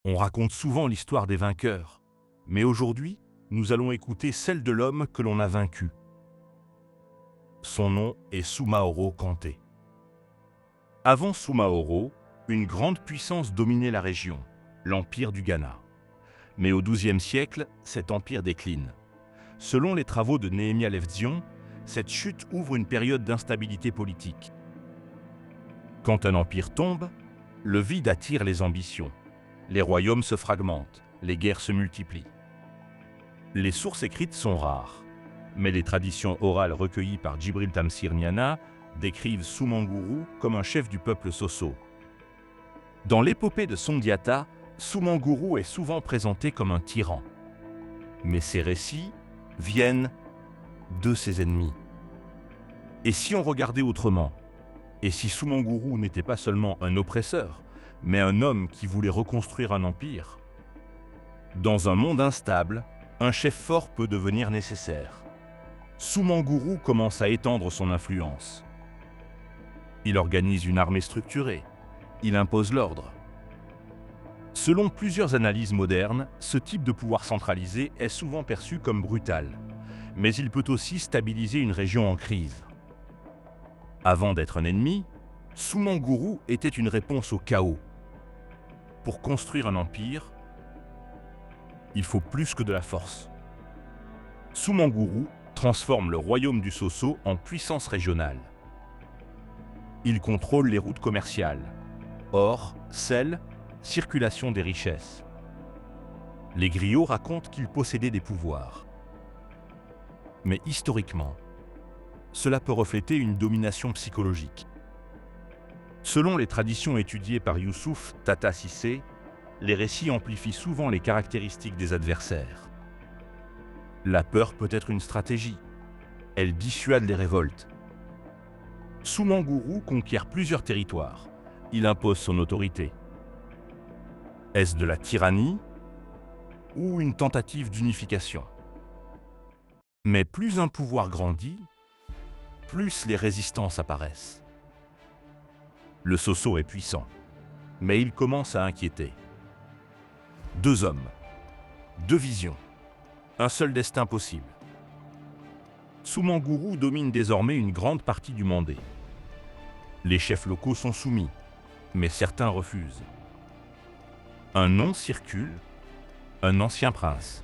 On raconte souvent l'histoire des vainqueurs, mais aujourd'hui, nous allons écouter celle de l'homme que l'on a vaincu. Son nom est Soumaoro Kanté. Avant Soumaoro, une grande puissance dominait la région, l'Empire du Ghana. Mais au XIIe siècle, cet empire décline. Selon les travaux de Nehemia Lefdzion, cette chute ouvre une période d'instabilité politique. Quand un empire tombe, le vide attire les ambitions. Les royaumes se fragmentent, les guerres se multiplient. Les sources écrites sont rares, mais les traditions orales recueillies par Djibril Tamsir Niana décrivent Soumanguru comme un chef du peuple Soso. Dans l'épopée de Sondiata, Soumanguru est souvent présenté comme un tyran. Mais ces récits viennent de ses ennemis. Et si on regardait autrement? Et si Soumanguru n'était pas seulement un oppresseur, mais un homme qui voulait reconstruire un empire? Dans un monde instable, un chef fort peut devenir nécessaire. Soumanguru commence à étendre son influence. Il organise une armée structurée. Il impose l'ordre. Selon plusieurs analyses modernes, ce type de pouvoir centralisé est souvent perçu comme brutal, mais il peut aussi stabiliser une région en crise. Avant d'être un ennemi, Soumanguru était une réponse au chaos. Pour construire un empire, il faut plus que de la force. Soumanguru transforme le royaume du Soso en puissance régionale. Il contrôle les routes commerciales, or, sel, circulation des richesses. Les griots racontent qu'il possédait des pouvoirs. Mais historiquement, cela peut refléter une domination psychologique. Selon les traditions étudiées par Youssouf Tata Cissé, les récits amplifient souvent les caractéristiques des adversaires. La peur peut être une stratégie. Elle dissuade les révoltes. Soumanguru conquiert plusieurs territoires. Il impose son autorité. Est-ce de la tyrannie ou une tentative d'unification? Mais plus un pouvoir grandit, plus les résistances apparaissent. Le Soso est puissant, mais il commence à inquiéter. Deux hommes, deux visions, un seul destin possible. Soumanguru domine désormais une grande partie du Mandé. Les chefs locaux sont soumis, mais certains refusent. Un nom circule, un ancien prince,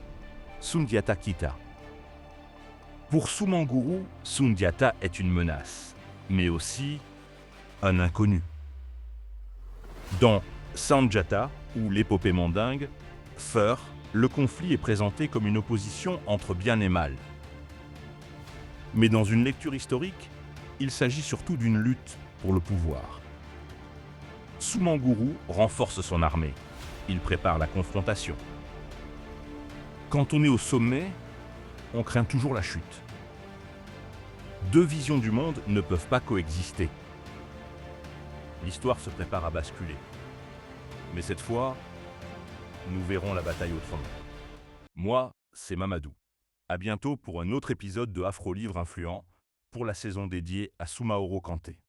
Sundiata Keita. Pour Soumanguru, Sundiata est une menace, mais aussi un inconnu. Dans Sandiata, ou l'épopée mandingue, Feur, le conflit est présenté comme une opposition entre bien et mal. Mais dans une lecture historique, il s'agit surtout d'une lutte pour le pouvoir. Soumanguru renforce son armée. Il prépare la confrontation. Quand on est au sommet, on craint toujours la chute. Deux visions du monde ne peuvent pas coexister. L'histoire se prépare à basculer. Mais cette fois, nous verrons la bataille autrement. Moi, c'est Mamadou. À bientôt pour un autre épisode de Afro Livre Influent pour la saison dédiée à Soumaoro Kanté.